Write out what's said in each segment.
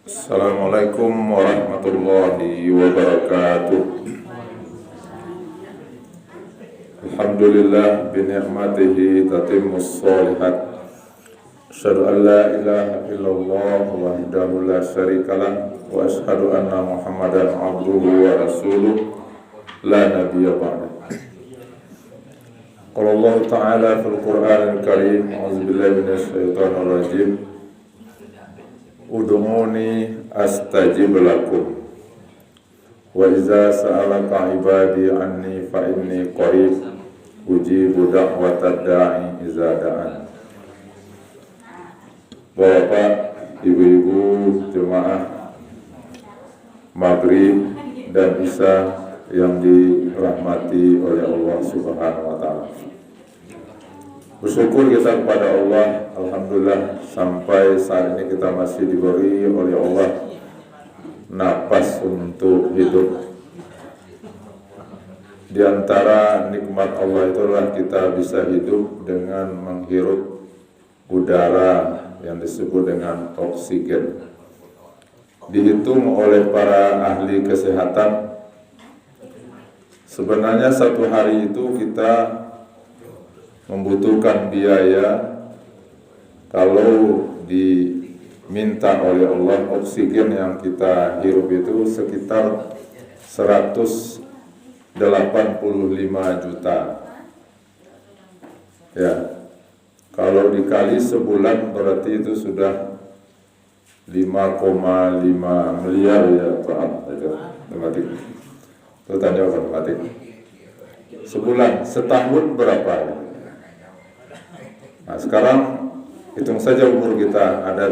Assalamualaikum warahmatullahi wabarakatuh. Alhamdulillah bini'matihi tatimmus shalihat. Asyhadu an la ilaha illallah wahdahu la syarikalah wa asyhadu anna Muhammadan abduhu wa rasuluh la nabiyya ba'dah. Qala Allah ta'ala fil Qur'anil Karim, a'udzubillahi minasyaitonir rajim. Ud'uni astajib lakum wa iza sa'alaka ibadi anni fa inni qarib ujibu da'watad da'i iza da'an. Bapak, ibu-ibu jemaah Maghrib dan Isya yang dirahmati oleh Allah Subhanahu wa taala. Bersyukur kita kepada Allah, alhamdulillah sampai saat ini kita masih diberi oleh Allah napas untuk hidup. Di antara nikmat Allah itulah kita bisa hidup dengan menghirup udara yang disebut dengan oksigen. Dihitung oleh para ahli kesehatan, sebenarnya satu hari itu kita membutuhkan biaya kalau diminta oleh Allah oksigen yang kita hirup itu sekitar 185 juta. Ya, kalau dikali sebulan berarti itu sudah 5,5 miliar ya Pak. Matematik. Itu tanya matematik. Sebulan, setahun berapa ya? Nah, sekarang hitung saja umur kita ada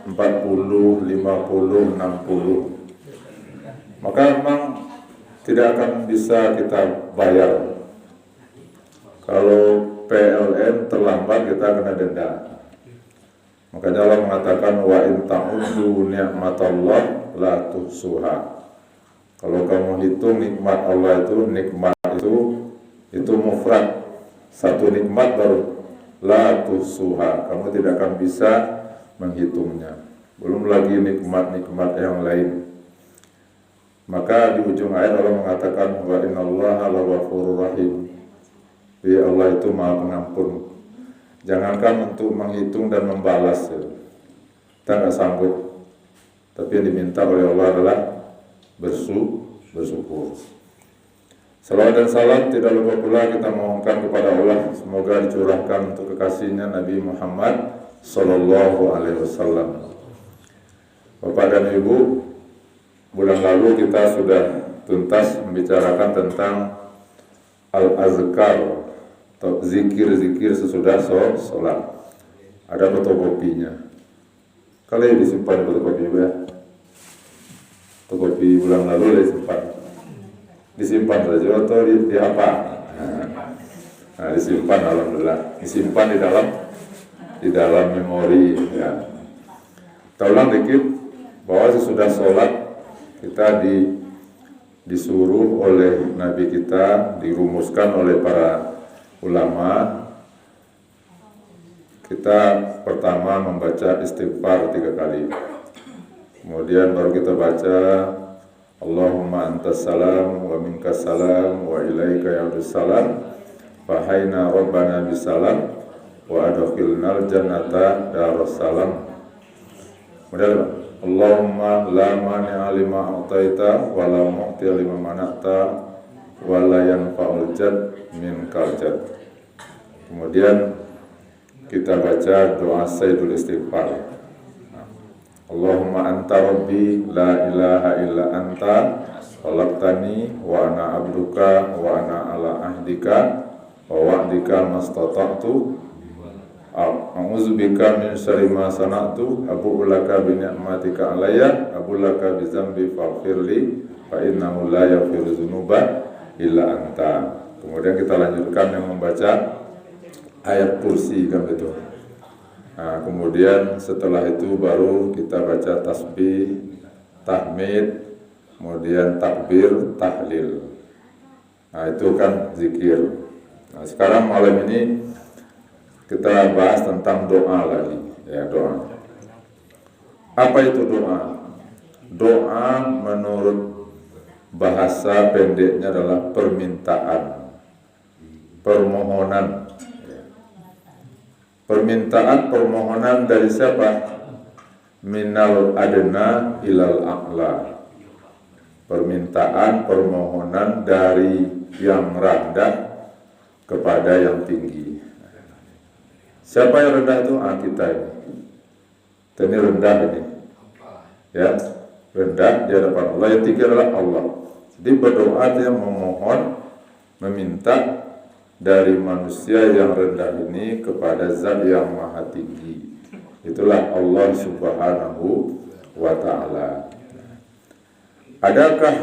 40, 50, 60. Maka memang tidak akan bisa kita bayar. Kalau PLN terlambat kita kena denda. Makanya Allah mengatakan wa in ta'uddu ni'matallah la tuhsuha. Kalau kamu hitung nikmat Allah itu mufrad. Satu nikmat baru la tuhsuha, kamu tidak akan bisa menghitungnya. Belum lagi nikmat-nikmat yang lain. Maka di ujung ayat Allah mengatakan wa innallaha laghafurur rahim. Ya Allah itu Maha Pengampun. Jangankan untuk menghitung dan membalas ya. Kita nggak sanggup. Tapi yang diminta oleh Allah adalah bersyukur. Salawat dan salam tidak lupa pula kita mohonkan kepada Allah, semoga dicurahkan untuk kekasihnya Nabi Muhammad Sallallahu Alaihi Wasallam. Bapak dan Ibu, bulan lalu kita sudah tuntas membicarakan tentang al-azkar atau zikir-zikir sesudah sholat. Ada fotokopinya. Kali disimpan fotokopi ya. Fotokopi bulan lalu disimpan saja atau di apa? Nah, disimpan alhamdulillah. Disimpan di dalam memori ya. Kita ulang dikit bahwa sesudah sholat kita disuruh oleh Nabi kita, dirumuskan oleh para ulama, kita pertama membaca istighfar 3 kali. Kemudian baru kita baca Allahumma antas salam wa minkas salam wa ilaika ya'udus salam fa hayna rabbana bisalam wa adkhilnal jannata darus salam. Kemudian Allahumma la mani'a lima a'taita wa la mu'tiya lima mana'ta wa la yanfa'ul jad minkal jad. Kemudian kita baca doa Sayyidul Istighfar. Allahumma anta rabbi la ilaha illa anta khalaqtani wa ana abduka wa ana ala ahdika wa wa'dika mastata'tu a'udzubika min syarri ma sana'tu abu'u laka bi ni'matika alayya abu'u laka bi dzambi faghfirli fa innahu la yaghfiru dzunuba illa anta. Kemudian kita lanjutkan yang membaca ayat kursi kan itu. Nah, kemudian setelah itu baru kita baca tasbih, tahmid, kemudian takbir, tahlil. Nah, itu kan zikir. Nah, sekarang malam ini kita bahas tentang doa lagi, ya, doa. Apa itu doa? Doa menurut bahasa pendeknya adalah permintaan, permohonan. Permintaan, permohonan dari siapa? Minal adna ilal a'la. Permintaan, permohonan dari yang rendah kepada yang tinggi. Siapa yang rendah itu? Kita ini. Ini rendah ini. Ya, rendah di hadapan Allah. Yang tinggi adalah Allah. Jadi berdoa dia memohon, meminta dari manusia yang rendah ini kepada zat yang maha tinggi. Itulah Allah subhanahu wa ta'ala. Adakah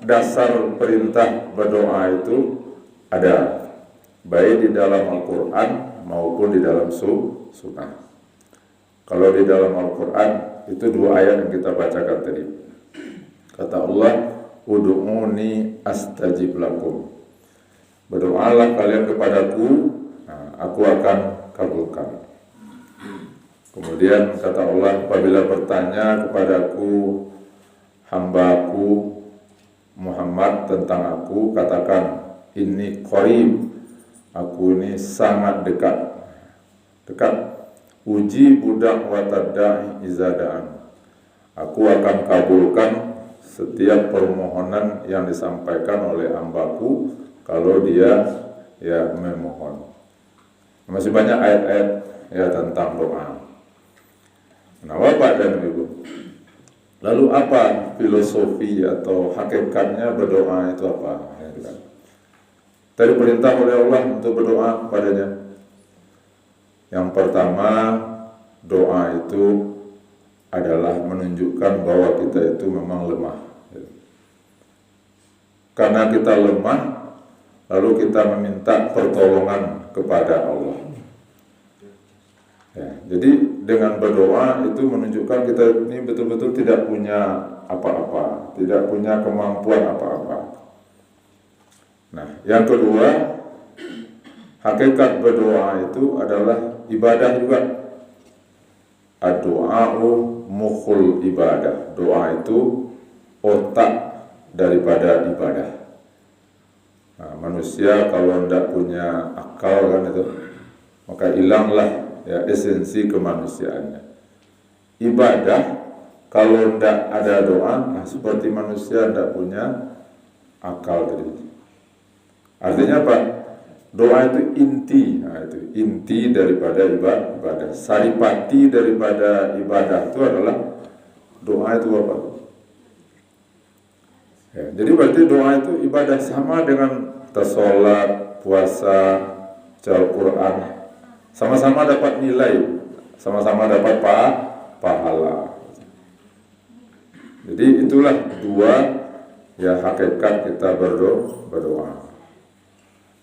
dasar perintah berdoa itu? Ada, baik di dalam Al-Quran maupun di dalam sunnah. Kalau di dalam Al-Quran itu 2 ayat yang kita bacakan tadi. Kata Allah, ud'uni astajib lakum. Berdoalah kalian kepadaku, aku akan kabulkan. Kemudian kata Allah, apabila bertanya kepadaku hambaku Muhammad tentang aku, katakan ini qarib, aku ini sangat dekat. Dekat. Uji budak watadai izadaan. Aku akan kabulkan setiap permohonan yang disampaikan oleh hambaku kalau dia ya memohon. Masih banyak ayat-ayat ya tentang doa. Nah, Bapak dan Ibu, lalu apa filosofi atau hakikatnya berdoa itu apa? Ya, tadi perintah oleh Allah untuk berdoa kepadanya. Yang pertama, doa itu adalah menunjukkan bahwa kita itu memang lemah. Karena kita lemah, lalu kita meminta pertolongan kepada Allah. Ya, jadi dengan berdoa itu menunjukkan kita ini betul-betul tidak punya apa-apa, tidak punya kemampuan apa-apa. Nah, yang kedua, hakikat berdoa itu adalah ibadah juga. Ad-du'a'u mukhul ibadah. Doa itu otak daripada ibadah. Nah, manusia kalau tidak punya akal kan itu, maka hilanglah ya esensi kemanusiaannya. Ibadah kalau tidak ada doa, seperti manusia tidak punya akal tadi. Artinya apa? Doa itu inti, itu inti daripada ibadah. Saripati daripada ibadah itu adalah doa itu apa? Ya, jadi berarti doa itu ibadah sama dengan sholat, puasa, baca Al-Quran, sama-sama dapat nilai, sama-sama dapat pahala. Jadi itulah 2 ya hakikat kita berdoa.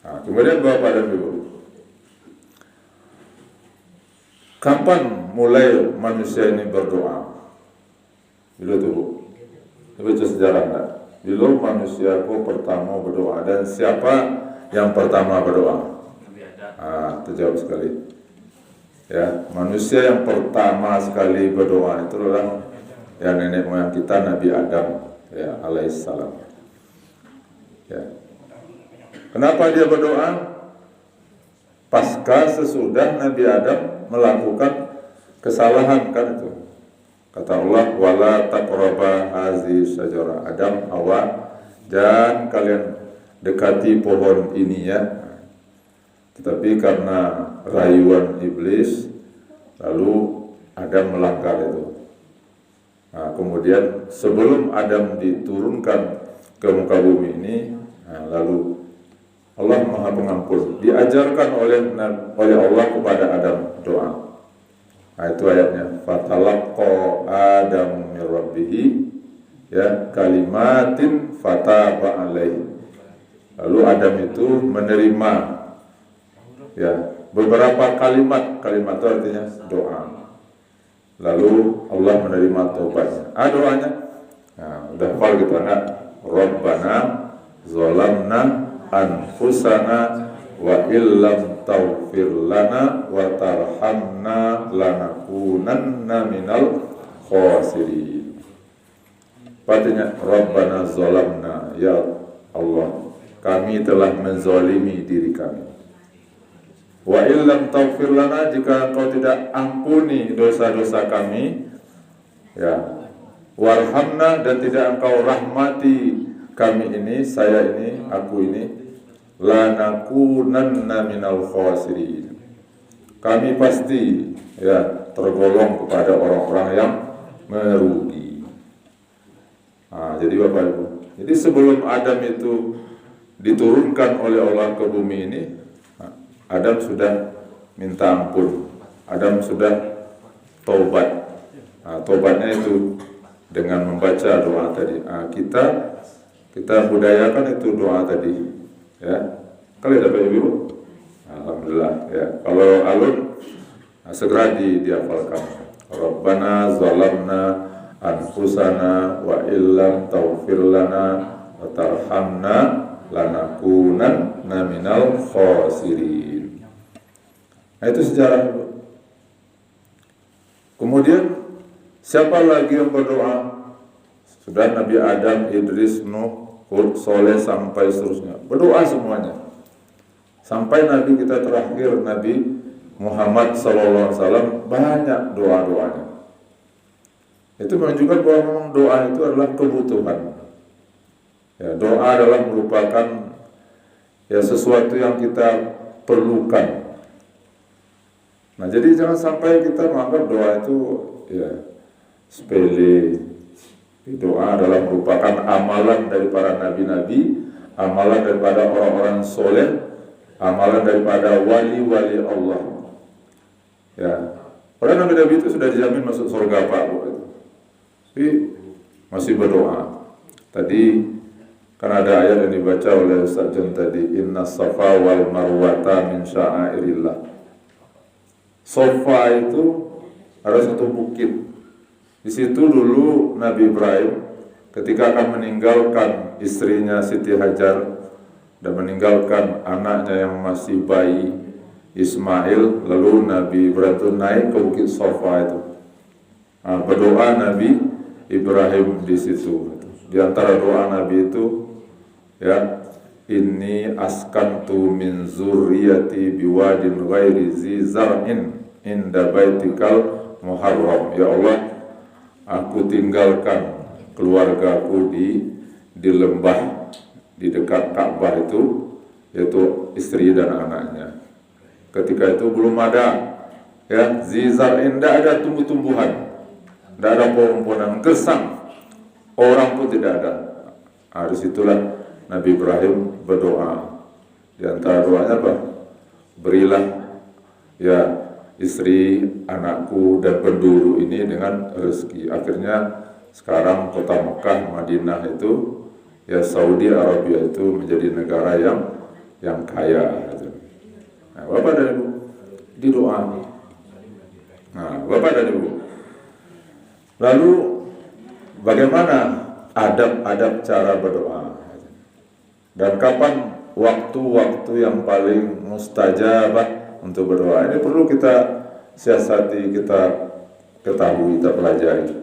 Nah, kemudian Bapak dan Ibu, kapan mulai manusia ini berdoa? Dulu tuh Bu, baca sejarah enggak? Dulu manusia pertama berdoa, dan siapa yang pertama berdoa? Terjawab sekali. Ya, manusia yang pertama sekali berdoa itu adalah ya nenek moyang kita, Nabi Adam ya alaihissalam. Ya. Kenapa dia berdoa? Pasca sesudah Nabi Adam melakukan kesalahan kan itu. Kata Allah, wala taqraba hazi syajara. Adam, Hawa, dan kalian dekati pohon ini ya. Tetapi karena rayuan iblis, lalu Adam melanggar itu. Nah, kemudian sebelum Adam diturunkan ke muka bumi ini, lalu Allah Maha Pengampun, diajarkan oleh Allah kepada Adam doa. Nah, itu ayatnya, fatalaqqa Adam min rabbih ya kalimatin fataba alaihi. Lalu Adam itu menerima ya beberapa kalimat. Kalimat itu artinya doa. Lalu Allah menerima taubatnya. Doanya. Nah, udah hafal gitu anak. Rabbana zalamna anfusana wa illam taghfir lana wa tarhamna lanakunanna minal khasirin. Artinya Rabbana zalamna, ya Allah, kami telah menzalimi diri kami. Wa illam taghfir lana, jika Engkau tidak ampuni dosa-dosa kami, ya, warhamna, dan tidak Engkau rahmati kami ini, saya ini, aku ini, lanakunanna minal khasirin, kami pasti ya tergolong kepada orang-orang yang merugi. Jadi Bapak Ibu, jadi sebelum Adam itu diturunkan oleh Allah ke bumi ini, Adam sudah minta ampun, Adam sudah taubat. Taubatnya itu dengan membaca doa tadi. Kita budayakan itu doa tadi, ya. Kali Bapak Ibu, alhamdulillah, ya. Kalau alun, segera dihafalkan. Rabbana zalamna anfusana wa illam taghfir lana wa tarhamna lanakunanna minal khasirin. Itu sejarah. Kemudian siapa lagi yang berdoa? Sudah Nabi Adam, Idris, Nuh, Hud, Soleh, sampai seterusnya. Berdoa semuanya. Sampai Nabi kita terakhir, Nabi Muhammad SAW, banyak doa-doanya. Itu menunjukkan bahwa doa itu adalah kebutuhan. Ya, doa adalah merupakan ya sesuatu yang kita perlukan. Nah, jadi jangan sampai kita menganggap doa itu ya sepele. Doa adalah merupakan amalan dari para nabi-nabi, amalan daripada orang-orang soleh, amalan daripada wali-wali Allah. Ya, para nabi-nabi itu sudah dijamin masuk surga, Pak Bu. Tapi masih berdoa. Tadi kan ada ayat yang dibaca oleh Ustaz John tadi, Inna safa wal marwata min sya'airillah. Safa itu ada satu bukit. Di situ dulu Nabi Ibrahim ketika akan meninggalkan istrinya Siti Hajar dan meninggalkan anaknya yang masih bayi Ismail, lalu Nabi Ibrahim itu naik ke bukit Safa itu. Berdoa Nabi Ibrahim di situ. Di antara doa Nabi itu, ya, inni askantu min zurriyati biwadin ghairi zi zar'in inda baitikal muharram. Ya Allah, aku tinggalkan keluargaku di lembah di dekat Ka'bah itu, yaitu istri dan anaknya. Ketika itu belum ada ya zizar'in, tidak ada tumbuh-tumbuhan, tidak ada pohon-pohonan, gersang, orang pun tidak ada. Disitulah Nabi Ibrahim berdoa. Di antara doanya apa? Berilah ya istri, anakku, dan penduduk ini dengan rezeki. Akhirnya sekarang kota Mekah, Madinah itu, ya Saudi Arabia itu menjadi negara yang kaya. Nah, Bapak dan Ibu, di doa. Nah, Bapak dan Ibu. Lalu bagaimana adab-adab cara berdoa? Dan kapan waktu-waktu yang paling mustajabah untuk berdoa? Ini perlu kita siasati, kita ketahui, kita pelajari.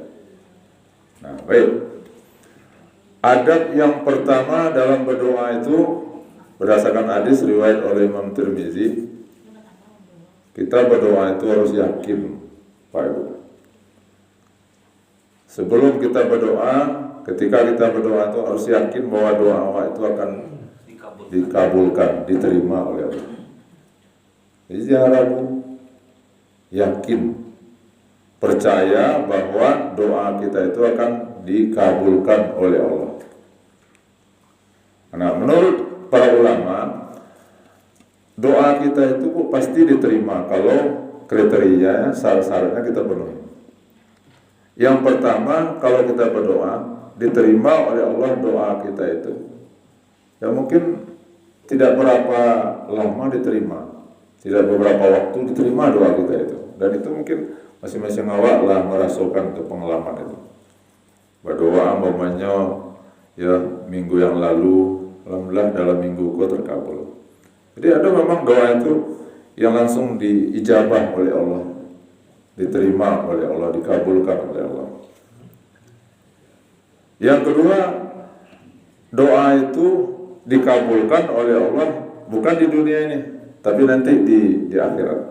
Nah, baik. Adab yang pertama dalam berdoa itu berdasarkan hadis riwayat oleh Imam Tirmizi, kita berdoa itu harus yakin, Pak Ibu. Sebelum kita berdoa, ketika kita berdoa itu harus yakin bahwa doa itu akan dikabulkan, diterima oleh Allah. Jadi jangan ragu, yakin, percaya bahwa doa kita itu akan dikabulkan oleh Allah. Nah, menurut para ulama, doa kita itu pasti diterima kalau kriteria, syarat-syaratnya kita penuhi. Yang pertama, kalau kita berdoa, diterima oleh Allah doa kita itu, ya mungkin tidak berapa lama diterima. Tidak beberapa waktu diterima doa kita itu. Dan itu mungkin masing-masing awak lah merasakan itu pengalaman itu. Berdoa umpamanya ya minggu yang lalu, alhamdulillah dalam minggu ku terkabul. Jadi ada memang doa itu yang langsung diijabah oleh Allah, diterima oleh Allah, dikabulkan oleh Allah. Yang kedua, doa itu dikabulkan oleh Allah bukan di dunia ini, tapi nanti di akhirat.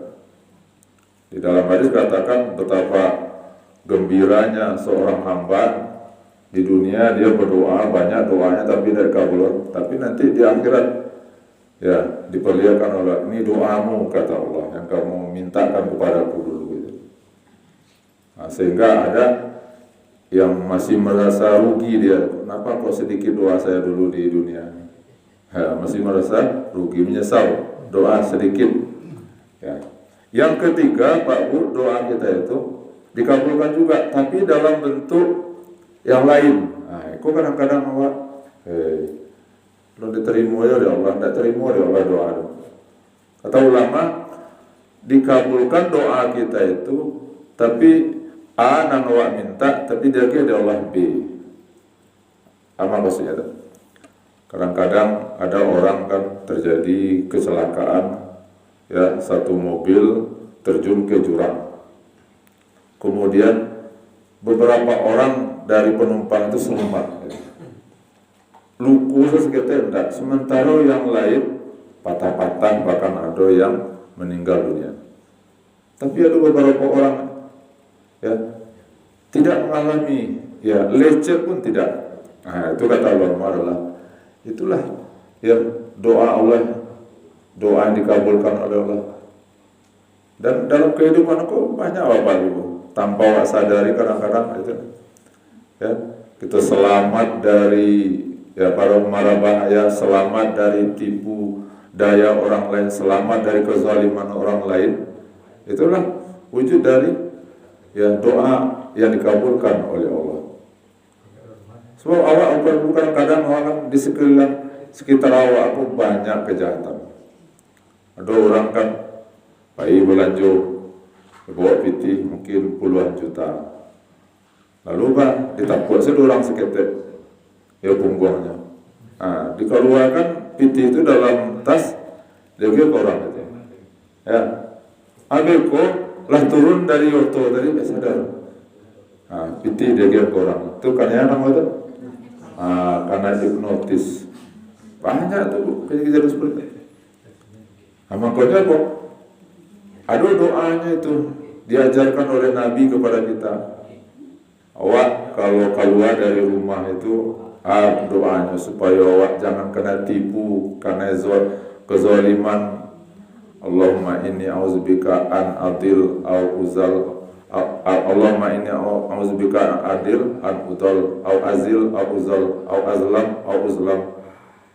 Di dalam hadis katakan betapa gembiranya seorang hamba di dunia dia berdoa banyak doanya tapi tidak kabul, tapi nanti di akhirat ya diperlihatkan oleh ini doamu kata Allah yang kamu mintakan kepadaku dulu gitu. Nah, sehingga ada yang masih merasa rugi dia, kenapa kok sedikit doa saya dulu di dunia, ya, masih merasa rugi, menyesal doa sedikit ya. Yang ketiga Pak Bu, doa kita itu dikabulkan juga tapi dalam bentuk yang lain. Nah, itu kadang-kadang awak belum diterima ya oleh Allah, tidak terima oleh Allah doa. Kata ulama, dikabulkan doa kita itu, tapi A nang awak minta, tapi dia ada Allah B. Apa maksudnya itu? Kadang-kadang ada orang kan terjadi kecelakaan, ya satu mobil terjun ke jurang. Kemudian beberapa orang dari penumpang itu selamat. Luku sekitar enggak, sementara yang lain patah-patah bahkan ada yang meninggal dunia. Tapi ada beberapa orang ya tidak mengalami ya lecet pun tidak. Nah, itu kata ulama adalah itulah ya doa Allah, doa yang dikabulkan oleh Allah. Dan dalam kehidupan aku banyak apa ibu tanpa awak sadari kadang-kadang itu ya kita selamat dari ya para mara bahaya, selamat dari tipu daya orang lain, selamat dari kezaliman orang lain. Itulah wujud dari ya doa yang dikabulkan oleh Allah. Sebab awak bukan kadang orang di sekitar awak aku banyak kejahatan. Ada orang kan bayi belanja bawa piti mungkin puluhan juta. Lalu kan ditapuk sedorang seketek ya punggungnya. Nah, dikeluarkan piti itu dalam tas dia ke orang itu. Ya. Ambil kok lah turun dari orto tadi enggak sadar. Nah, piti dia ke orang. Itu kan ya nama itu. Karena hipnotis. Banyak tuh kejadian seperti itu. Makanya kok ada doanya itu diajarkan oleh Nabi kepada kita. Awak kalau keluar dari rumah itu doanya supaya awak jangan kena tipu karena kezaliman. Allahumma inni a'udzubika an adil au uzal. Allahumma inni a'udzubika an adil an udal au azil au uzal au azlam au uzlam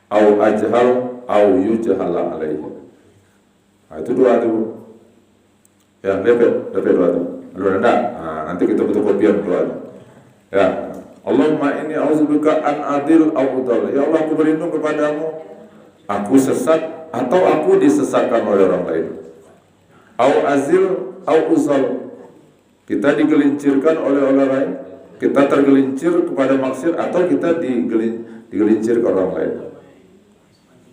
au ajhal au yujhala alaihi. Nah, itu doa itu. Ya, dapat doa itu. Lu enggak? Nah, nanti kita butuh kopian doa itu. Ya. Allahumma inni a'udzubika an adil au udal. Ya Allah, aku berlindung kepadamu aku sesat atau aku disesatkan oleh orang lain. Au azil au uzal. Kita digelincirkan oleh orang lain, kita tergelincir kepada maksiat atau kita digelincir ke orang lain.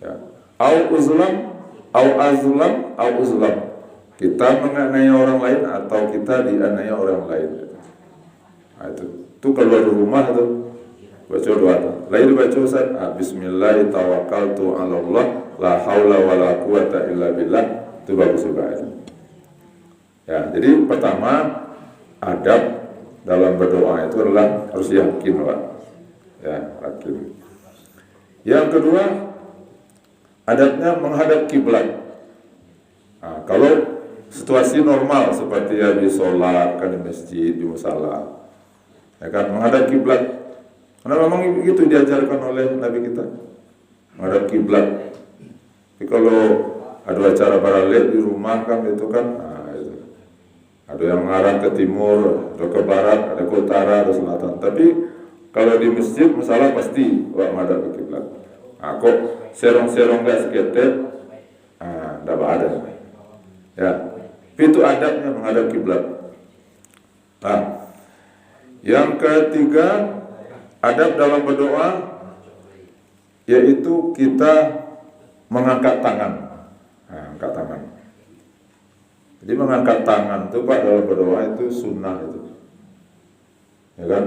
Ya. Au uzlam au azlam au uzlam. Kita menganiaya orang lain atau kita dianiaya orang lain. Nah, itu keluar dari rumah itu baca doa. Lain baca Ustaz, bismillah tawakkaltu 'ala Allah la haula wala quwata illa billah. Itu bagus juga itu. Ya, jadi pertama adab dalam berdoa itu adalah harus yakin, Pak. Ya, yakin. Yang kedua, adabnya menghadap kiblat. Nah, kalau situasi normal seperti habis sholat kan di masjid, di musala, ya kan menghadap kiblat. Karena memang itu diajarkan oleh Nabi kita, menghadap kiblat. Tapi kalau ada acara paralel di rumah kan itu kan, itu. Ada yang mengarah ke timur, ada ke barat, ada ke utara, ada selatan. Tapi kalau di masjid, masalah pasti menghadap ke kiblat. Nah, kok serong-serong gak seketet, tidak ada. Ya, itu adabnya menghadap kiblat. Nah, yang ketiga, adab dalam berdoa yaitu kita mengangkat tangan. Nah, angkat tangan. Jadi mengangkat tangan itu Pak dalam berdoa itu sunnah itu. Ya kan?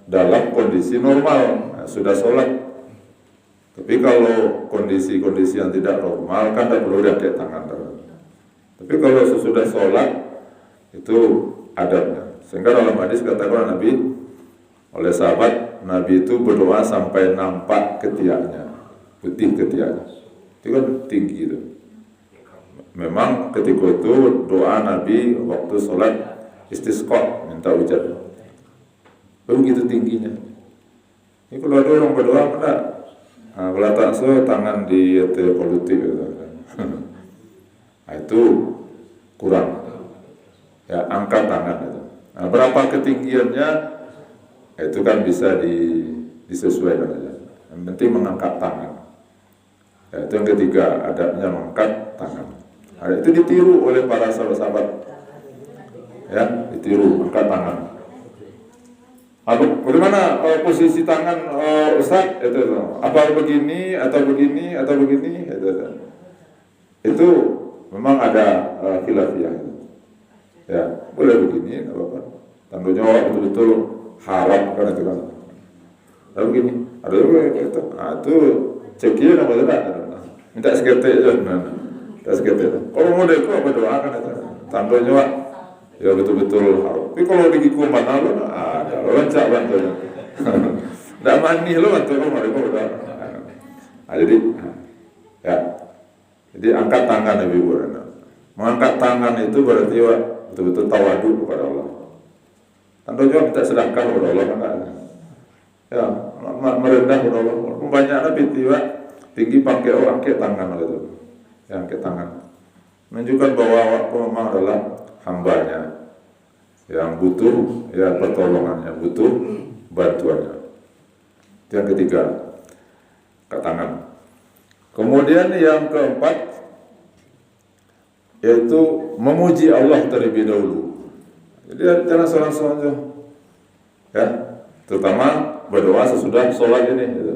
Dalam kondisi normal, nah, sudah sholat. Tapi kalau kondisi-kondisi yang tidak normal kan tidak perlu diangkat tangan. Tapi kalau sesudah sholat itu adabnya. Sehingga dalam hadis katakan Nabi oleh sahabat, Nabi itu berdoa sampai nampak ketiaknya, putih ketiaknya. Itu kan tinggi itu. Memang ketika itu doa Nabi waktu sholat istisqa, minta hujan. Begitu tingginya. Ini kalau ada orang berdoa apa? Nah, kalau tak so tangan di politik gitu. Nah, itu kurang. Ya, angkat tangan itu. Nah, berapa ketinggiannya itu kan bisa disesuaikan aja. Yang penting mengangkat tangan. Ya, itu yang ketiga, adabnya mengangkat tangan. Nah, itu ditiru oleh para sahabat-sahabat. Ya, ditiru angkat tangan. Bagaimana posisi tangan Ustaz? Itu apa begini atau begini atau begini? Itu memang ada khilafiyah. Ya, boleh begini, tidak apa-apa. Tandanya orang betul-betul haram kan itu kan. Lalu begini, ada juga itu. Nah, itu cekian apa tidak? Minta seketik aja. Minta seketik. Kalau mau deko apa doakan itu. Tandanya ya betul-betul haram. Tapi kalau di kuman lo, kalau lancak bantunya. Tidak mani lo bantu mereka udah. Nah, jadi angkat tangan Nabi Ibrahim. Mengangkat tangan itu berarti betul-betul tawadu kepada Allah. Anda juga minta sedekah kepada Allah kan? Ya, merendah kepada Allah. Banyak Nabi tinggi pakai angkat tangan itu. Ya, angkat tangan. Menunjukkan bahwa aku memang adalah hambanya yang butuh ya pertolongannya, butuh bantuannya. Itu yang ketiga, angkat tangan. Kemudian yang keempat yaitu memuji Allah terlebih dahulu. Jadi jangan seorang-seorang ya, terutama berdoa sesudah sholat ini. Gitu.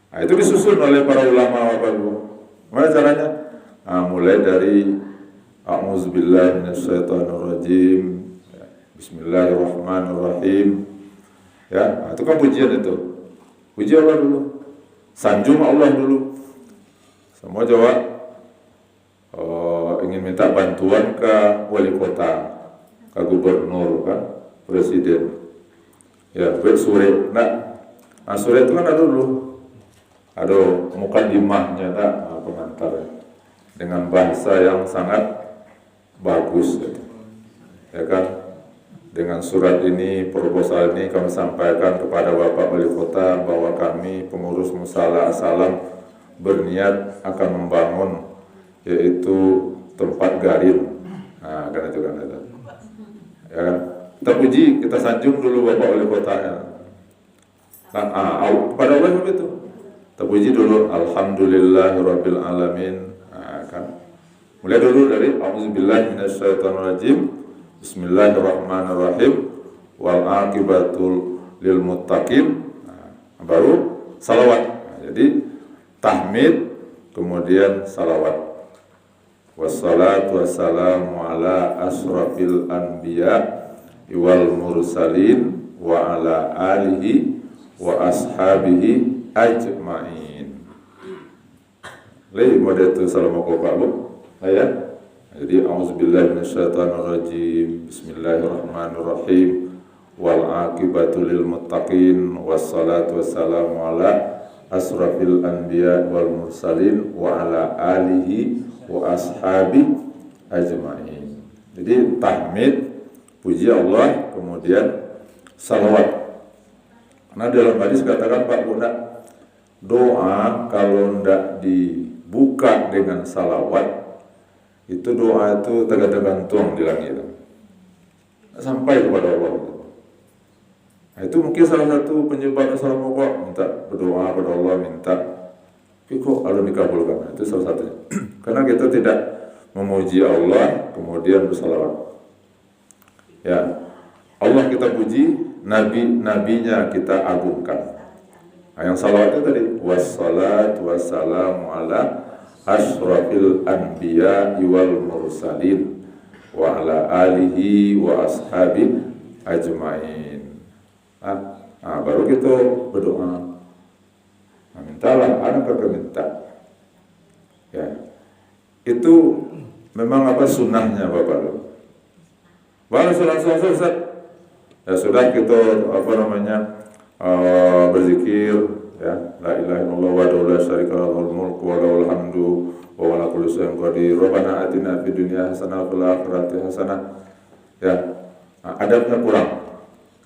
Nah, itu disusun oleh para ulama apa dulu. Gimana caranya? Nah, mulai dari A'udzubillahi minasyaitonirrajim. Bismillahirrahmanirrahim. Ya, nah, itu kan pujian itu. Puji Allah dulu. Sanjung Allah dulu. Semua jawab ingin minta bantuan ke wali kota, ke gubernur, kan, presiden. Ya, buat sore. Nah, sore itu kan ada dulu. Ada mukadimahnya, pengantar dengan bahasa yang sangat bagus, gitu. Ya kan? Dengan surat ini, proposal ini kami sampaikan kepada Bapak Wali Kota bahwa kami pengurus Musala Asalam berniat akan membangun yaitu tempat garin. Nah, kan itu kan itu. Ya kan? Kita puji, kita sanjung dulu Bapak Wali Kotanya. Nah, pada Allah itu. Kita puji dulu Alhamdulillahirabbil alamin. Nah, kan. Mulai dulu dari A'udzubillahi minasyaitonirrajim. Bismillahirrahmanirrahim. Wal aqibatul lil muttaqin. Nah, baru salawat. Nah, jadi tahmid kemudian salawat. Wassalatu wassalamu ala asrafil anbiya wal mursalin wa ala alihi wa ashabihi ajma'in. Lai modatu salamu qalu ayat. Jadi auzubillahi minasyaitonirrajim. Bismillahirrahmanirrahim. Wal aqibatu lil muttaqin wassalatu wassalamu ala asrafil anbiya wal mursalin wa ala alihi wa ashabi ajma'in. Jadi tahmid, puji Allah, kemudian salawat. Karena dalam hadis katakan Pak Bunda, doa kalau tidak dibuka dengan salawat, itu doa itu tergantung di langit, sampai kepada Allah. Nah, itu mungkin salah satu penyebab Assalamu minta berdoa kepada Allah, minta tapi kok Allah dikabulkan. Itu salah satunya. Karena kita tidak memuji Allah, kemudian bersalawat. Ya, Allah kita puji, nabinya kita agungkan. Nah, yang salawat itu tadi, wassalatu wassalamu ala asyrafil anbiya wal mursalin wa ala alihi wa ashabi ajmain. Baru kita berdoa. Mintalah, anak kakak minta. Ya, itu memang sunnahnya Bapak. Baru Ustaz. Ya sudah kita berzikir, ya, la ilaha illallah wa la syarika lahul mulku wa lahul hamdu wa ala kulli syai'in qadir. Rabbana atina fid dunya hasanah wa fil akhirati hasanah. Ya, adabnya kurang.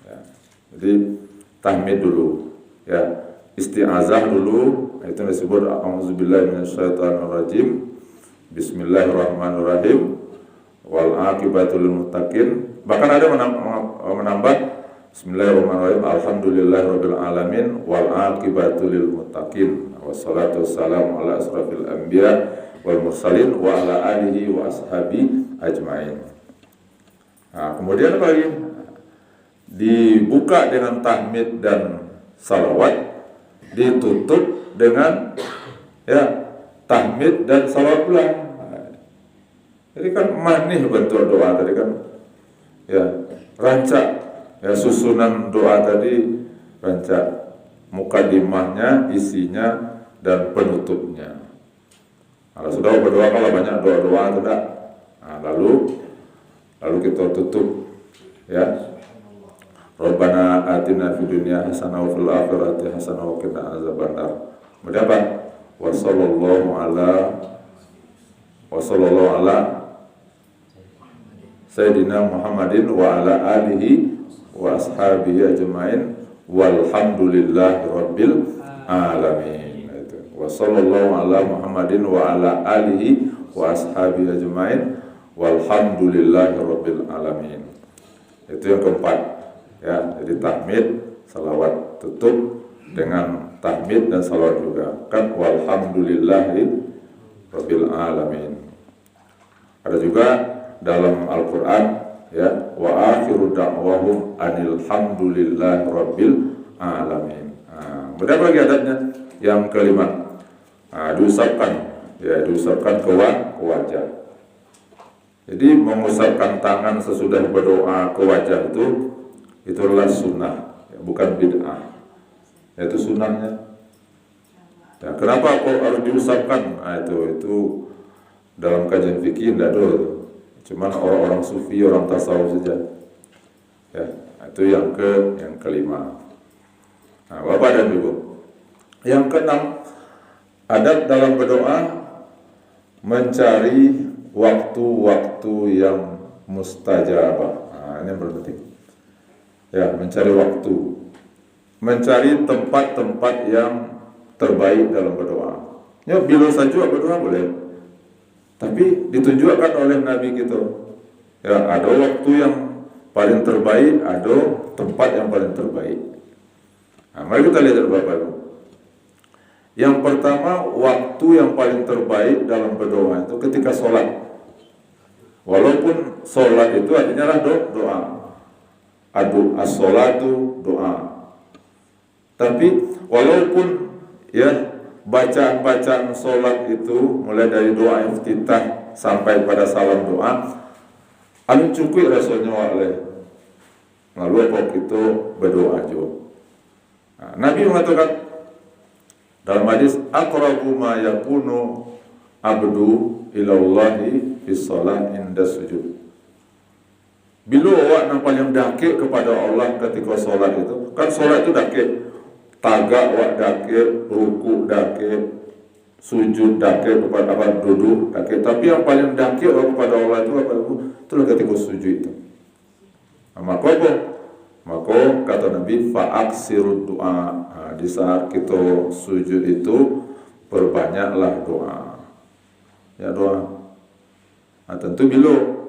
Ya. Jadi tahmid dulu, ya. Isti'azah dulu, itu disebut a'udzubillahi minasyaitonir rajim. Bismillahirrahmanirrahim. Wal aqibatu lil muttaqin. Bahkan ada menambah Bismillahirrahmanirrahim. Alhamdulillahirabbil alamin wal aqibatu lil muttaqin. Wassalatu wassalamu ala asrafil anbiya wal mursalin wa ala alihi wa ashabi ajmain. Kemudian apa lagi? Dibuka dengan tahmid dan salawat, ditutup dengan tahmid dan salawat pula. Jadi kan manih bentuk doa tadi kan, ya, rancak, ya, susunan doa tadi rancak, mukadimahnya, isinya, dan penutupnya. Kalau sudah berdoa, kalau banyak doa-doa tidak, lalu kita tutup, ya. Rabbana atina fid dunya hasanah wa fil akhirati hasanah wa qina azabannar. Kemudian apa? Wa sallallahu ala Sayyidina Muhammadin wa ala alihi wa ashabihi ajmain walhamdulillahi rabbil alamin. Wa sallallahu ala Muhammadin wa ala alihi wa ashabihi ajmain walhamdulillahi rabbil alamin. Itu yang keempat, ya. Jadi tahmid, salawat, tutup dengan tahmid dan salawat juga, kan walhamdulillahi rabbil alamin. Ada juga dalam Al-Quran, ya, wa akhiru da'wahum anilhamdulillahi rabbil alamin. Berapa lagi adabnya? Yang kelima, diusapkan ke wajah. Jadi mengusapkan tangan sesudah berdoa ke wajah itu adalah sunnah, ya, bukan bid'ah. Itu sunnahnya. Ya, kenapa kok harus diusapkan? Itu dalam kajian fikih tidak ada. Cuman orang-orang sufi, orang tasawuf saja. Ya, itu yang kelima. Bapak dan Ibu. Yang keenam, adab dalam berdoa mencari waktu-waktu yang mustajabah. Ini yang penting. Ya, mencari waktu, mencari tempat-tempat yang terbaik dalam berdoa. Ya, bila saja berdoa boleh, tapi ditunjukkan oleh Nabi kita. Ya, ada waktu yang paling terbaik, ada tempat yang paling terbaik. Mari kita lihat Bapak Ibu. Yang pertama, waktu yang paling terbaik dalam berdoa itu ketika sholat. Walaupun sholat itu artinya doa. As-sholatu doa. Tapi walaupun, ya, bacaan-bacaan sholat itu mulai dari doa iftitah sampai pada salam doa, anu cukup rasanya oleh lalu apa kita berdoa juga. Nabi mengatakan dalam hadis, aqrabu ma yakunu abdu ilallahi fi shalah inda sujud. Bila awak nampak yang dakik kepada Allah ketika sholat itu, kan sholat itu dakik, tagak awak dakik, ruku dakik, sujud dakik, kepada apa, duduk dakik. Tapi yang paling dakik awak kepada Allah itu apa? Itulah ketika sujud itu. Maka apa? Maka kata Nabi, fa'aksirud doa. Di saat kita sujud itu perbanyaklah doa. Ya, doa. Tentu bila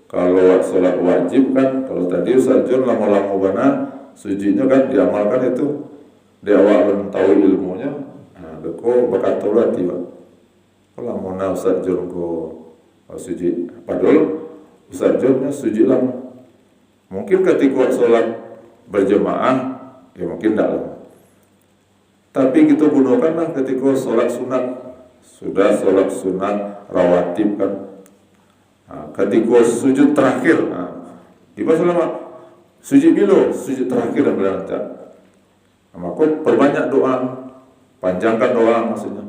kalau sholat wajib kan, kalau tadi Ustaz Jun lama-lama benar sujudnya kan diamalkan itu di awal tahu ilmunya. Deko berkata berarti Pak. Kalau mau Ustaz Jun ko sujud. Padahal Ustaz jawabnya sujud lama. Mungkin ketika sholat berjemaah, ya mungkin tidak lama. Tapi kita gunakanlah ketika sholat sunat. Sudah sholat sunat rawatib kan. Ketika sujud terakhir, gimana lama? Sujud dulu, sujud terakhir dan berlanjut. Maka perbanyak doa, panjangkan doa maksudnya.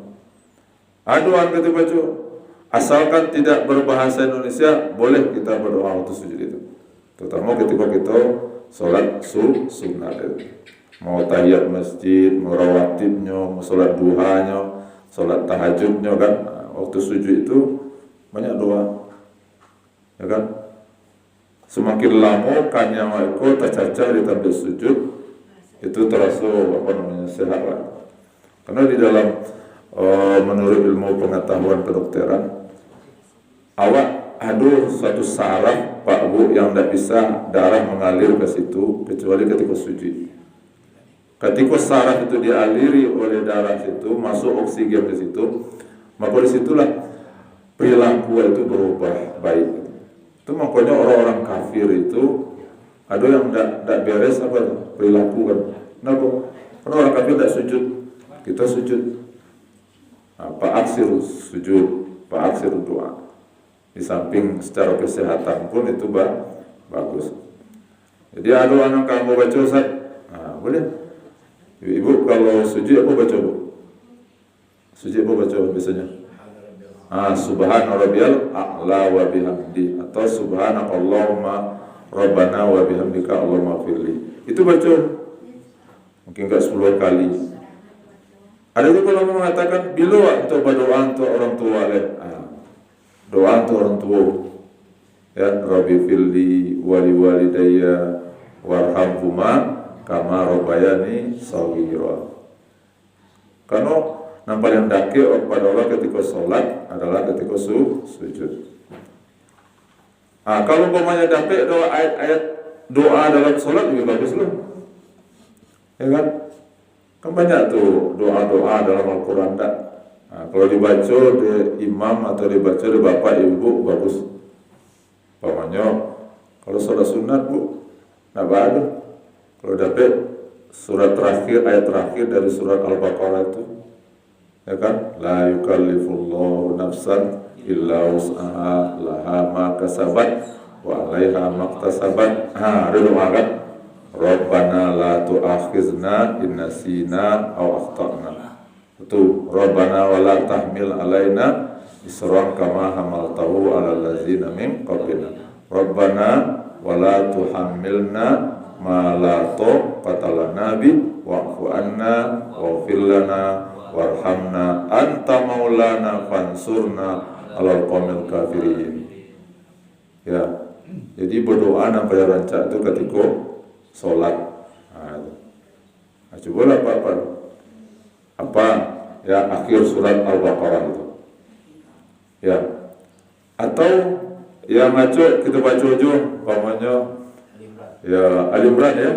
Doa ketika baca, asalkan tidak berbahasa Indonesia, boleh kita berdoa waktu sujud itu. Terutama ketika kita sholat sunat itu. Mau tahiyat masjid, mau rawatibnya, mau sholat duhanya, sholat tahajudnya kan. Waktu sujud itu banyak doa, ya kan. Semakin lama kan yang aku tercacar di tampil sujud, itu terasa sehat lah. Karena di dalam menurut ilmu pengetahuan kedokteran, awak ada suatu saraf Pak Bu yang tidak bisa darah mengalir ke situ kecuali ketika sujud. Ketika saraf itu dialiri oleh darah situ, masuk oksigen ke situ, maka disitulah perilaku itu berubah baik. Itu makanya orang-orang kafir itu ada yang tidak beres perilaku kan. Kenapa? Karena orang kafir tidak sujud, kita sujud. Pak aksir sujud, Pak aksir doa. Di samping secara kesehatan pun itu bagus. Jadi ada anak kamu baca Ustaz, boleh. Ibu kalau sujud apa baca Bu? Sujud apa baca biasanya? Subhana rabbiyal a'la wa bihamdi, atau subhanakallahumma rabbana wa bihamdika allahumma firli. Itu baca mungkin enggak 10 kali. Ada juga kalau mengatakan bila untuk berdoa untuk orang tua doa untuk orang tua. Ya, rabbi firli wa liwalidayya warhamhuma kama rabbayani shaghira. Karena nampak yang dakik kepada Allah ketika sholat adalah ketika sujud. Kalau umpamanya dakik doa ayat-ayat doa dalam sholat lebih bagus loh, ya kan? Kan banyak tuh doa-doa dalam Al-Quran tak? Kalau dibaca di imam atau dibaca di bapak ibu bagus. Umpamanya kalau sholat sunat Bu, tak ada. Kalau dapat surat terakhir, ayat terakhir dari surat Al-Baqarah itu, ya kan, la yukallifullahu nafsan illa wus'aha laha ma kasabat wa 'alaiha maktasabat. Ada doa kan, Rabbana la tu'akhizna in nasina aw akhtana. Itu Rabbana wa la tahmil alaina isran kama hamaltahu 'alal ladzina min qablina. Rabbana wa la tuhammilna ma la taqata lana bi wa'fu anna waghfir lana warhamna anta maulana fansurna alal qawmil kafirin. Ya, jadi berdoa nampak rancak itu ketika sholat. Coba lah apa ya akhir surat Al-Baqarah itu. Ya, atau yang ngaco kita baca aja, umpamanya ya Al-Imran ya,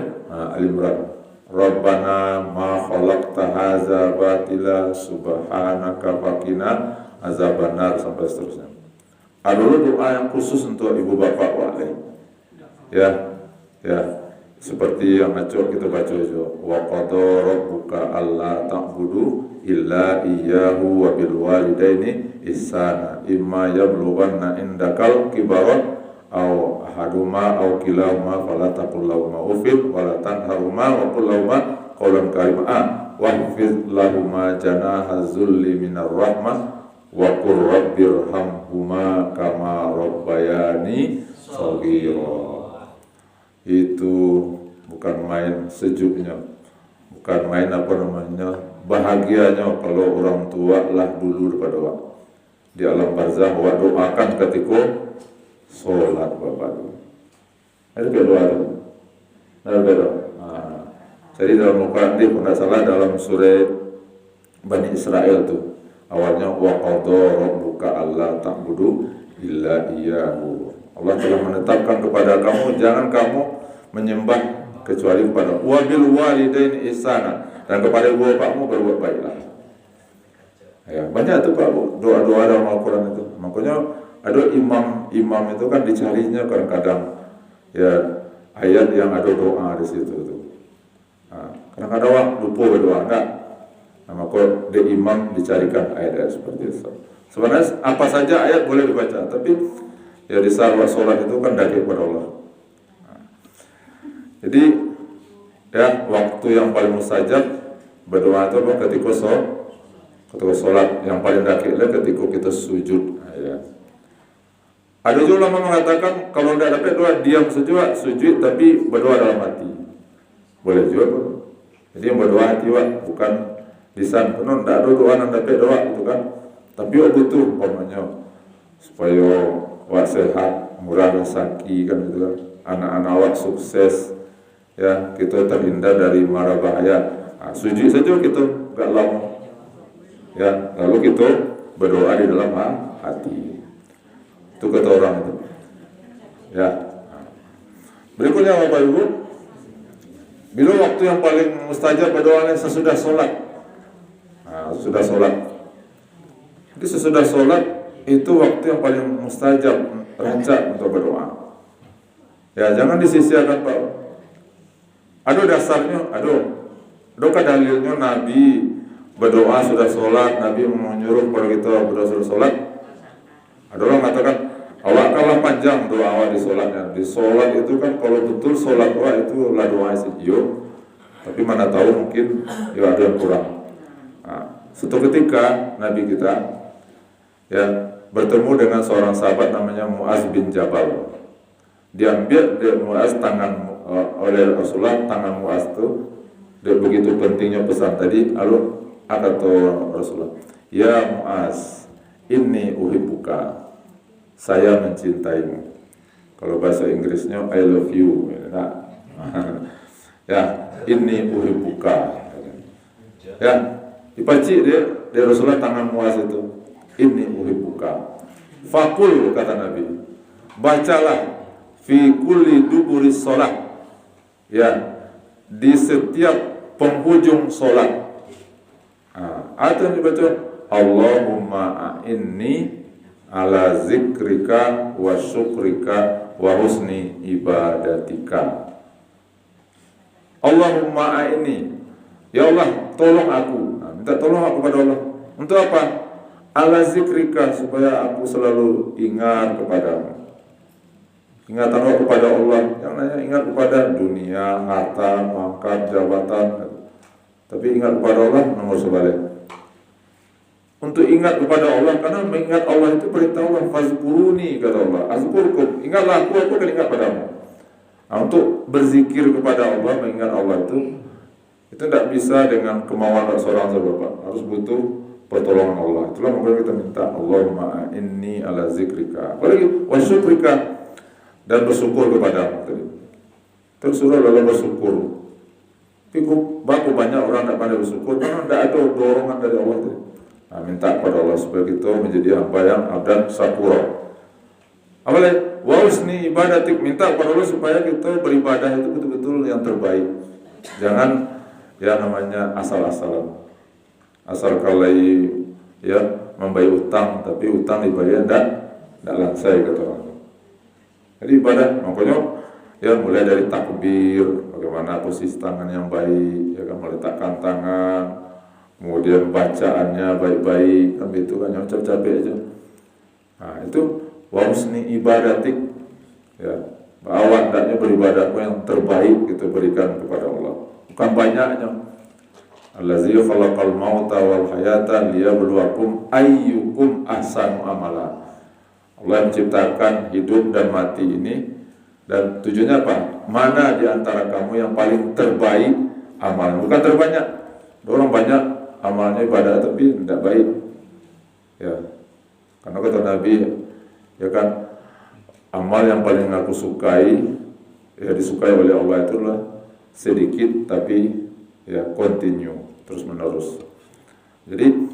Al-Imran. Rabbana ma khalaqta hadza batila subhanaka faqina azabannar sampai seterusnya. Ada doa yang khusus untuk ibu bapak wali. Ya, seperti yang ngaco kita baca aja. Wa qadara rabbuka alla ta'budu illa iyyahu wa bil walidaini ihsana imma yablughanna indakal kibaran aw ahaduma aw kilahuma fala taqul lahumā uffin wa la tanharhumā wa qul lahumā qawlan karīmā wahfiz lahumā janāha dzulli minar rahmah wa qur rabbirhamhumā kamā rabbayani shaghīrā. Itu bukan main sejuknya, bukan main bahagianya kalau orang tua lah dulu daripada wak di alam barzah wak doakan ketika sholat bapak itu. Ada doa itu. Ada. Jadi dalam Al-Quran ini tidak salah dalam surah Bani Israel itu awalnya wa qadara rabbuka alla ta'budu illa iyyahu. Allah telah menetapkan kepada kamu jangan kamu menyembah kecuali kepada wabil walidaini ihsana, dan kepada ibu bapakmu berbuat baiklah. Ya, banyak tuh Pak doa-doa dalam Al-Quran itu. Makanya ada imam itu kan dicarinya kadang-kadang ya ayat yang ada doa di situ tuh. Nah, kadang-kadang lupa berdoa enggak. Nah, maka di imam dicarikan ayat-ayat seperti itu. Sebenarnya apa saja ayat boleh dibaca, tapi ya di saat sholat itu kan daki kepada Allah. Nah, jadi ya waktu yang paling mustajab berdoa itu ketika sholat, yang paling daki ketika kita sujud. Nah, ya. Ada juga ulama mengatakan kalau tidak dapat doa diam saja sujud tapi berdoa dalam hati. Boleh juga. Jadi yang berdoa hati bukan lisan. Tidak ada doa yang dapat doa itu kan. Tapi butuh umpamanya supaya wak sehat, murah rezeki kan gitu kan. Anak-anak wak sukses ya, kita terhindar dari mara bahaya. Nah, sujud saja kita enggak lama. Ya, lalu kita berdoa di dalam hati. Itu kata orang itu. Ya. Berikutnya Bapak Ibu, bila waktu yang paling mustajab berdoa sesudah sholat. Nah, sudah sholat. Jadi sesudah sholat itu waktu yang paling mustajab rancak untuk berdoa. Ya, jangan disia-siakan Pak. Ada dasarnya, ada dalilnya Nabi berdoa sudah sholat, Nabi menyuruh kepada kita berdoa sudah sholat. Ada orang mengatakan awak kalah panjang doa awak di sholatnya. Di sholat itu kan kalau betul sholat awak itu lah doa sejauh. Tapi mana tahu mungkin ya ada yang kurang. Nah, suatu ketika Nabi kita ya bertemu dengan seorang sahabat namanya Muaz bin Jabal. Diambil dari Muaz oleh Rasulullah, tangan Muaz itu dia begitu pentingnya pesan tadi. Lalu kata Rasulullah, ya Muaz, inni uhibbuka, saya mencintaimu. Kalau bahasa Inggrisnya I love you. Ya, inni uhibbuka. Ya, dipaci dia Rasulullah tangan Muaz itu. Inni uhibbuka. Fakul kata Nabi, bacalah fi kulli duburi sholat. Ya, di setiap penghujung sholat. Atau dibaca Allahumma a'inni ala zikrika wa syukrika wa husni ibadatika. Allahumma a'inni, ya Allah tolong aku. Minta tolong aku kepada Allah. Untuk apa? Ala zikrika, supaya aku selalu ingat kepadamu. Ingatan aku kepada Allah, jangan ingat kepada dunia, harta, pangkat, jabatan. Tapi ingat kepada Allah nomor sebalik. Untuk ingat kepada Allah, karena mengingat Allah itu perintah Allah. Fazkuruni kata Allah, azkurkum, ingatlah aku akan ingat padamu. Nah, untuk berzikir kepada Allah, mengingat Allah itu tidak bisa dengan kemauan seorang sahabat. Harus butuh pertolongan Allah. Itulah maka kita minta Allahumma inni ala zikrika, apalagi wa syukrika, dan bersyukur kepadamu tadi. Terus surah adalah bersyukur. Tapi baku banyak orang tidak pandai bersyukur karena tidak ada dorongan dari Allah tadi. Nah, minta kepada Allah supaya kita menjadi hamba yang abdan syakura. Apalagi wa husni ibadatik, minta kepada Allah supaya kita beribadah itu betul-betul yang terbaik. Jangan ya namanya asal-asalan. Asal kalai ya membayar utang, tapi utang dibayar tidak langsai kata orang. Jadi ibadah makanya ya mulai dari takbir, bagaimana posisi tangan yang baik, ya kan, meletakkan tangan, kemudian bacaannya baik-baik, kan itu kan yang capek-capek aja. Nah itu wa husni ibadatik, ya bahwa hendaknya beribadah yang terbaik itu berikan kepada Allah, bukan banyaknya. Allazi khalaqal mauta wal hayata liyabluwakum ayyukum ahsanu amala. Allah yang menciptakan hidup dan mati ini, dan tujuannya apa? Mana di antara kamu yang paling terbaik amalnya, bukan terbanyak. Orang banyak amalnya ibadah tapi tidak baik. Ya, karena kata Nabi, ya kan, amal yang paling aku sukai, ya disukai oleh Allah itulah sedikit tapi ya continue, terus menerus. Jadi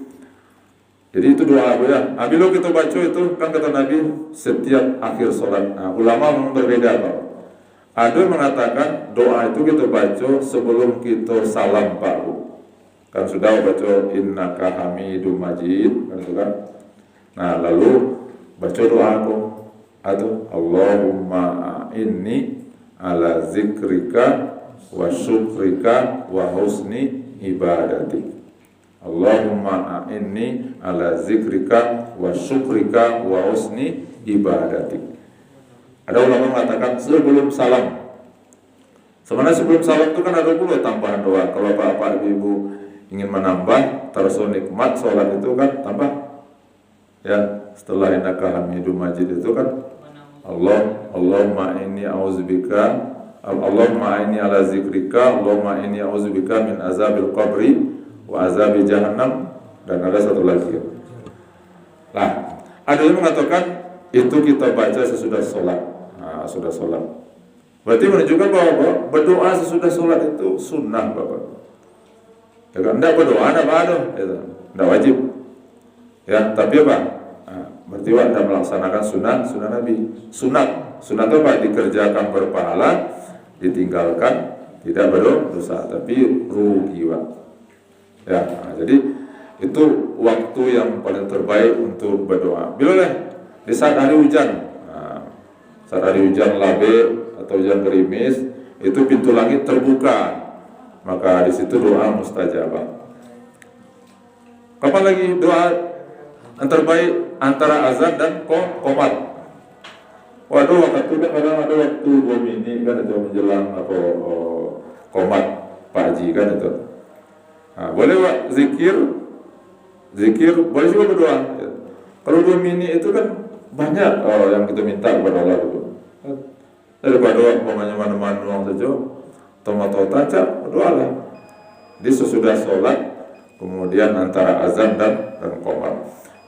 itu doa aku ya. Bila kita baca itu kan kata Nabi setiap akhir sholat. Nah, ulama memang berbeda Pak. Ada yang mengatakan doa itu kita baca sebelum kita salam Pak. Kan sudah baca innaka hamidum majid kan itu kan. Nah lalu baca doa aku atau Allahumma inni ala zikrika wa syukrika wa husni ibadatik. Allahumma inni ala zikrika wa syukrika wa husni ibadatik. Ada ulama mengatakan sebelum salam. Sebenarnya sebelum salam itu kan ada dulu tambahan doa. Kalau bapak ibu ingin menambah terasa nikmat sholat itu kan tambah. Ya, setelah innaka hamidum majid itu kan Allahumma inni a'udzubika Allahumma inni ala zikrika Allahumma inni a'udzubika min azabil qabri wa azabi jahannam, dan ada satu lagi. Nah, ada yang mengatakan itu kita baca sesudah sholat. Nah, sudah sholat. Berarti menunjukkan bahwa berdoa sesudah sholat itu sunnah, Bapak. Ya kan? Tidak berdoa, tidak wajib. Ya, tapi apa? Nah, berarti Anda melaksanakan sunnah Nabi. Sunat itu apa? Dikerjakan berpahala, ditinggalkan tidak berdosa, tapi rugi, Pak. Ya, nah, jadi itu waktu yang paling terbaik untuk berdoa. Bila di saat hari hujan, saat hari hujan labe atau hujan gerimis, itu pintu langit terbuka, maka di situ doa mustajabah. Kapan lagi doa yang terbaik? Antara azan dan qomat. Waduh, waktu itu kan kadang ada waktu 2 menit kan itu menjelang qomat pagi kan itu. Nah, boleh Pak zikir boleh juga berdoa. Kalau 2 menit itu kan banyak yang kita minta kepada Allah itu. Daripada umpamanya mana-mana saja, tomat-tomat tancap, berdoalah. Di sesudah sholat, kemudian antara azan dan qomat.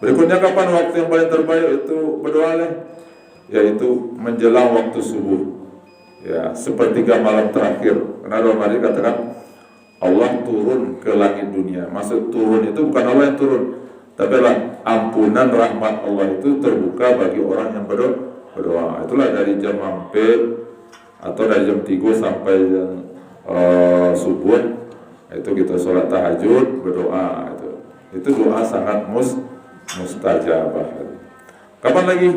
Berikutnya kapan waktu yang paling terbaik itu berdoalah? Yaitu menjelang waktu subuh. Ya, sepertiga malam terakhir. Karena Rasul Mari katakan Allah turun ke langit dunia. Maksud turun itu bukan Allah yang turun, tapi lah ampunan rahmat Allah itu terbuka bagi orang yang berdoa. Itulah dari jam hampir atau dari jam 3 sampai subuh itu kita sholat tahajud berdoa. Itu doa sangat mustajabah. Kapan lagi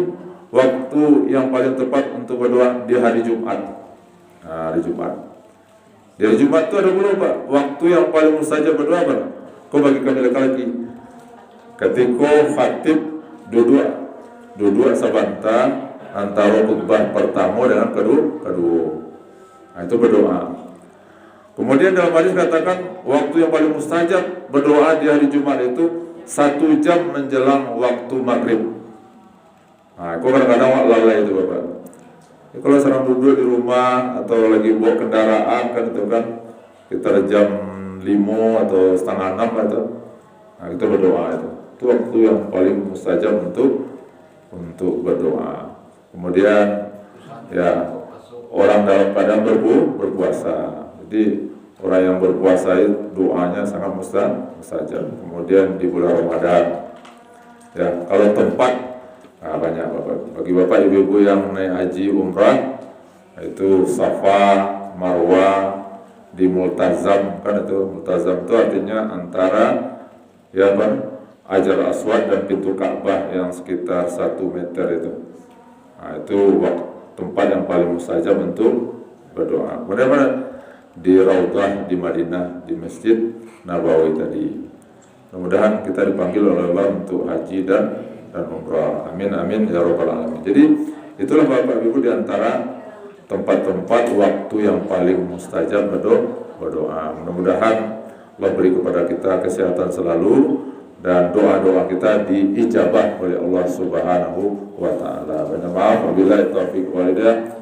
waktu yang paling tepat untuk berdoa? Di hari Jumat. Nah, hari Jumat. Di hari Jumat itu ada berapa? Waktu yang paling mustajab berdoa apa? Kau bagi kami lagi. Ketika khatib duduk sabanta antara khutbah pertama dengan kedua. Nah, itu berdoa. Kemudian dalam hadis katakan waktu yang paling mustajab berdoa di hari Jumat itu 1 jam menjelang waktu maghrib. Nah, aku kadang-kadang lalai itu Bapak. Kalau sedang duduk di rumah atau lagi bawa kendaraan kan itu kan sekitar jam 5 atau setengah 6 atau nah, kita berdoa itu. Itu waktu yang paling mustajab untuk berdoa. Kemudian ya orang dalam keadaan berpuasa. Jadi orang yang berpuasa itu doanya sangat mustajab. Kemudian di bulan Ramadan. Ya, kalau tempat banyak Bapak. Bagi Bapak Ibu-ibu yang naik haji umrah itu Safa, Marwah, di Multazam kan itu. Multazam itu artinya antara ya Hajar Aswad dan pintu Ka'bah yang sekitar 1 meter itu. Nah, itu tempat yang paling mustajab untuk berdoa. Kemudian di Raudhah di Madinah, di Masjid Nabawi tadi. Mudah-mudahan kita dipanggil oleh Allah untuk haji dan umrah. Amin amin ya rabbal alamin. Jadi itulah Bapak Ibu di antara tempat-tempat waktu yang paling mustajab berdoa. Mudah-mudahan Allah beri kepada kita kesehatan selalu dan doa-doa kita diijabah oleh Allah Subhanahu wa taala. Maaf wabillahi taufiq wal hidayah.